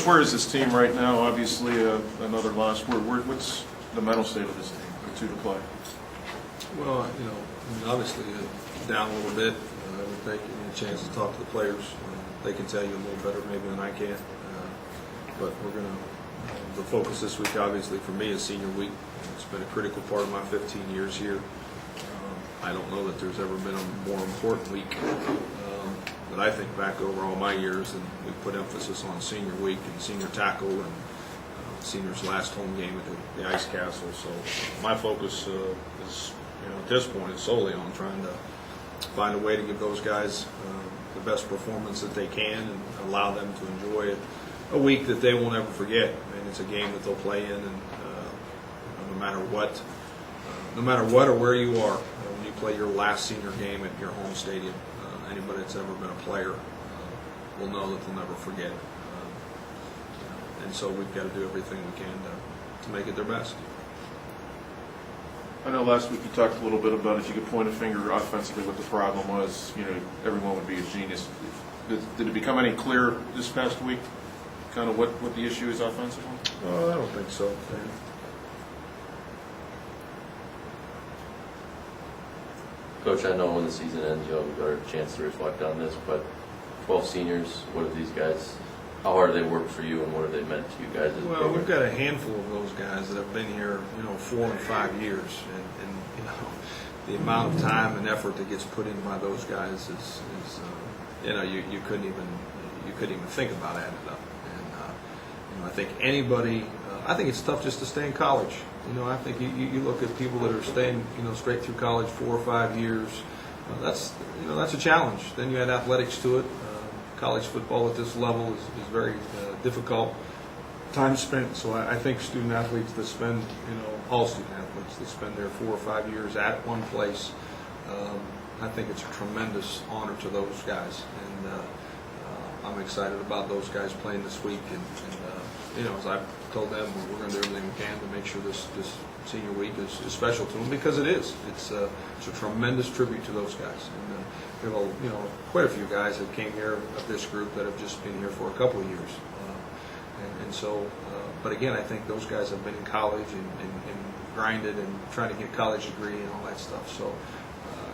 where is this team right now? Obviously, another loss. What's the mental state of this team? The two to play. Well, obviously down a little bit. I would think you need a chance to talk to the players. They can tell you a little better maybe than I can. But we're going to. The focus this week, obviously, for me is senior week. It's been a critical part of my 15 years here. I don't know that there's ever been a more important week. But I think back over all my years, and we put emphasis on senior week and senior tackle and seniors' last home game at the Ice Castle. So my focus is, at this point, is solely on trying to find a way to give those guys the best performance that they can and allow them to enjoy a week that they won't ever forget. And it's a game that they'll play in, and no matter what or where you are, when you play your last senior game at your home stadium, anybody that's ever been a player will know that they'll never forget it. And so we've got to do everything we can to make it their best. I know last week you talked a little bit about if you could point a finger offensively what the problem was, everyone would be a genius. Did it become any clearer this past week, kind of what the issue is offensively? Oh, I don't think so. Coach, I know when the season ends, you'll have a chance to reflect on this, but 12 seniors, what have these guys, how hard have they worked for you, and what have they meant to you guys? Well, we've got a handful of those guys that have been here, 4 and 5 years, and the amount of time and effort that gets put in by those guys is you couldn't even think about adding it up. And I think I think it's tough just to stay in college. I think you look at people that are staying, straight through college 4 or 5 years. That's a challenge. Then you add athletics to it. College football at this level is very difficult time spent. So I think student athletes that spend, all student athletes that spend their 4 or 5 years at one place, I think it's a tremendous honor to those guys. And I'm excited about those guys playing this week. And as I've told them, we're going to do everything we can to make sure this senior week is special to them, because it is. It's a tremendous tribute to those guys. And we have quite a few guys that came here of this group that have just been here for a couple of years. But again, I think those guys have been in college and grinded and trying to get a college degree and all that stuff. So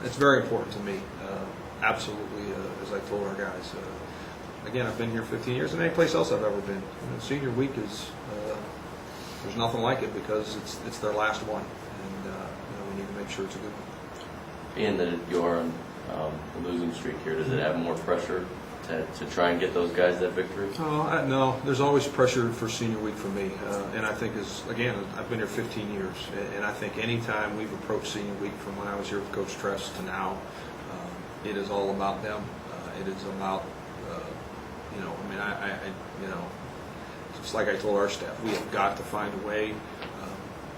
it's very important to me. Absolutely, as I told our guys. Again, I've been here 15 years, and any place else I've ever been. Senior week is there's nothing like it, because it's their last one, and we need to make sure it's a good one. Being that you're on the losing streak here, does it have more pressure to try and get those guys that victory? No, there's always pressure for senior week for me, and I think I've been here 15 years, and I think any time we've approached senior week from when I was here with Coach Tress to now, it is all about them. It is about just like I told our staff, we have got to find a way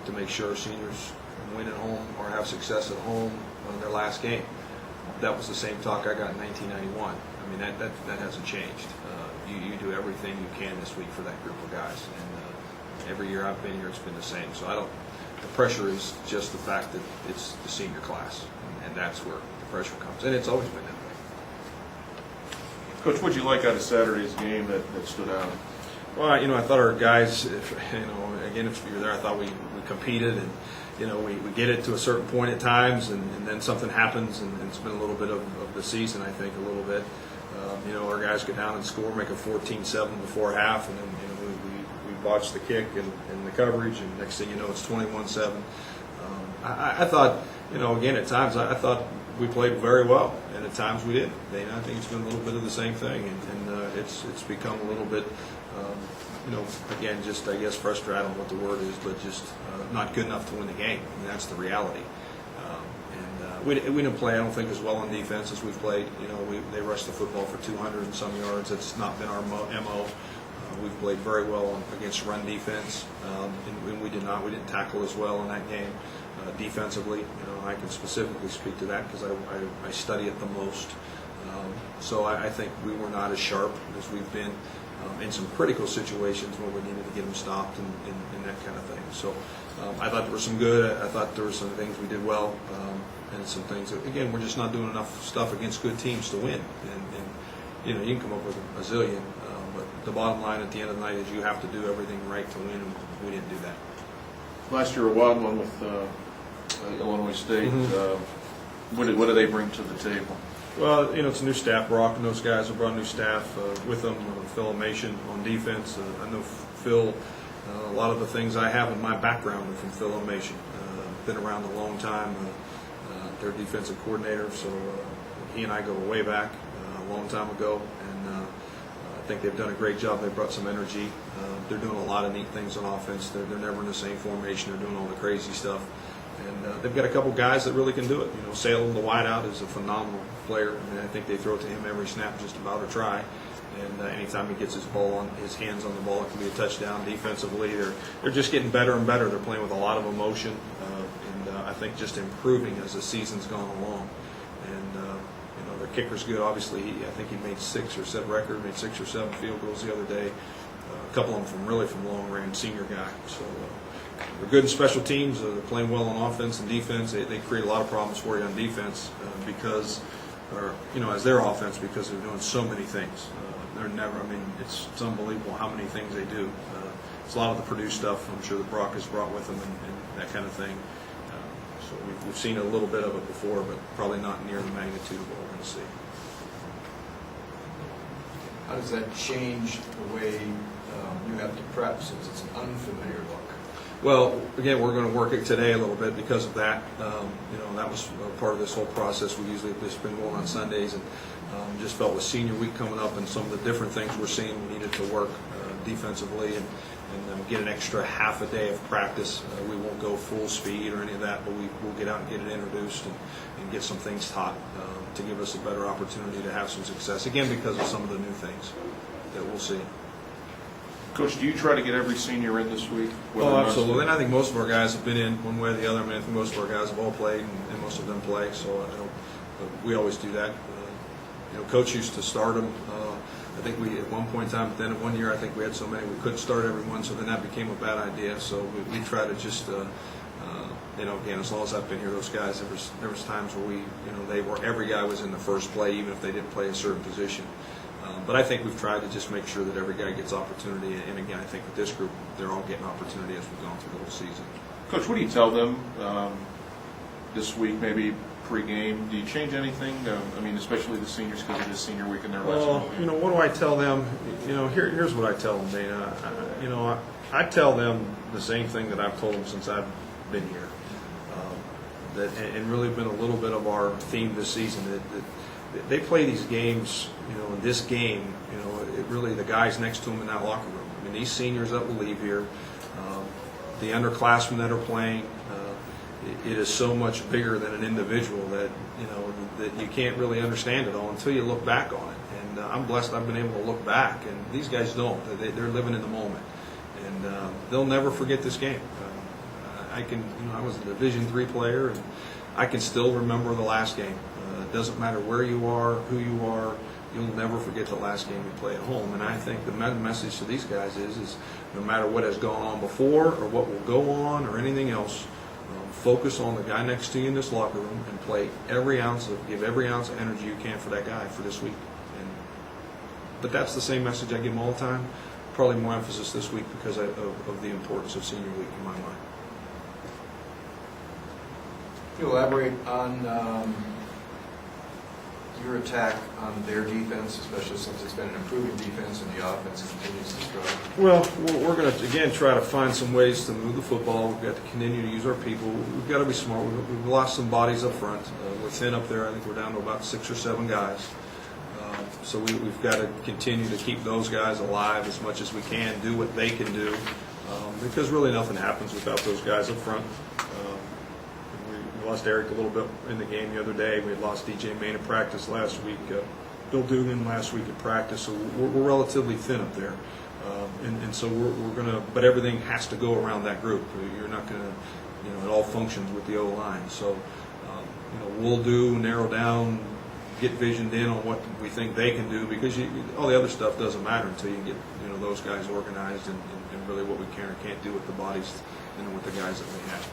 to make sure our seniors win at home or have success at home on their last game. That was the same talk I got in 1991. That hasn't changed. You do everything you can this week for that group of guys, and every year I've been here, it's been the same. So the pressure is just the fact that it's the senior class, and that's where the pressure comes, and it's always been that way. Coach, what did you like out of Saturday's game that stood out? Well, I thought our guys, again, if you were there, I thought we competed, and we get it to a certain point at times, and then something happens, and it's been a little bit of the season, I think, a little bit. Our guys go down and score, make a 14-7 before half, and then we botch the kick and the coverage, and next thing you know, it's 21-7. I thought, again, at times I thought we played very well, and at times we didn't. I think it's been a little bit of the same thing, and it's become a little bit, again, just I guess frustrated. I don't know what the word is, but just not good enough to win the game. That's the reality. We didn't play, I don't think, as well on defense as we've played. They rushed the football for 200 and some yards. That's not been our MO. We've played very well against run defense, and we didn't tackle as well in that game. Defensively, I can specifically speak to that because I study it the most. So I think we were not as sharp as we've been in some critical situations where we needed to get them stopped and that kind of thing. So I thought there was some good. I thought there were some things we did well, and some things that, again, we're just not doing enough stuff against good teams to win. And you can come up with a zillion, but the bottom line at the end of the night is you have to do everything right to win, and we didn't do that. Last year, a wild one with Illinois State. What do they bring to the table? Well, it's a new staff. Brock and those guys have brought new staff with them. Phil Amation on defense. I know Phil. A lot of the things I have in my background are from Phil Amation. Been around a long time. Their defensive coordinator. So he and I go way back a long time ago, and I think they've done a great job. They've brought some energy. They're doing a lot of neat things on offense. They're never in the same formation. They're doing all the crazy stuff. And they've got a couple guys that really can do it. Salem, the wideout, is a phenomenal player. I mean, I think they throw it to him every snap, just about, or try. And anytime he gets his hands on the ball, it can be a touchdown. Defensively, they're just getting better and better. They're playing with a lot of emotion, and I think just improving as the season's gone along. And their kicker's good. Obviously, I think he made 6 or 7 field goals the other day. A couple of them from long range, senior guy. So. They're good in special teams. They're playing well on offense and defense. They create a lot of problems for you on defense as their offense, because they're doing so many things. It's unbelievable how many things they do. It's a lot of the Purdue stuff I'm sure that Brock has brought with him and that kind of thing. So we've seen a little bit of it before, but probably not near the magnitude of what we're going to see. How does that change the way you have to prep, since it's an unfamiliar look? Well, again, we're going to work it today a little bit because of that. That was part of this whole process. We usually have this been going on Sundays, and just felt with senior week coming up and some of the different things we're seeing, we needed to work defensively and get an extra half a day of practice. We won't go full speed or any of that, but we'll get out and get it introduced and get some things taught to give us a better opportunity to have some success, again, because of some of the new things that we'll see. Coach, do you try to get every senior in this week? Oh, absolutely. And I think most of our guys have been in one way or the other. I think most of our guys have all played, and most of them play. So we always do that. Coach used to start them. I think we, at one point in time, at the end of one year, I think we had so many we couldn't start everyone. So then that became a bad idea. So we try to just, again, as long as I've been here, those guys, there was times where every guy was in the first play, even if they didn't play a certain position. But I think we've tried to just make sure that every guy gets opportunity. And again, I think with this group, they're all getting opportunity as we've gone through the whole season. Coach, what do you tell them this week, maybe pre-game? Do you change anything? Especially the seniors, because it is senior week in their last week. What do I tell them? Here's what I tell them, Dana. I tell them the same thing that I've told them since I've been here. And really been a little bit of our theme this season. That they play these games, in this game, it really, the guys next to them in that locker room. These seniors that will leave here, the underclassmen that are playing, it is so much bigger than an individual that you can't really understand it all until you look back on it. And I'm blessed I've been able to look back, and these guys don't. They're living in the moment, and they'll never forget this game. I was a Division III player, and I can still remember the last game. It doesn't matter where you are, who you are, you'll never forget the last game you play at home. And I think the message to these guys is no matter what has gone on before or what will go on or anything else, focus on the guy next to you in this locker room and give every ounce of energy you can for that guy for this week. But that's the same message I give them all the time. Probably more emphasis this week because of the importance of senior week in my mind. Can you elaborate on your attack on their defense, especially since it's been an improving defense and the offense continues to struggle? Well, we're going to, again, try to find some ways to move the football. We've got to continue to use our people. We've got to be smart. We've lost some bodies up front. We're thin up there. I think we're down to about 6 or 7 guys. So we've got to continue to keep those guys alive as much as we can, do what they can do, because really nothing happens without those guys up front. We lost Eric a little bit in the game the other day. We had lost DJ Main in practice last week. Bill Dugan last week in practice. So we're relatively thin up there. And so we're going to, but everything has to go around that group. You're not going to, it all functions with the O-line. So, we'll narrow down, get visioned in on what we think they can do, because all the other stuff doesn't matter until you get, those guys organized and really what we can or can't do with the bodies and with the guys that we have.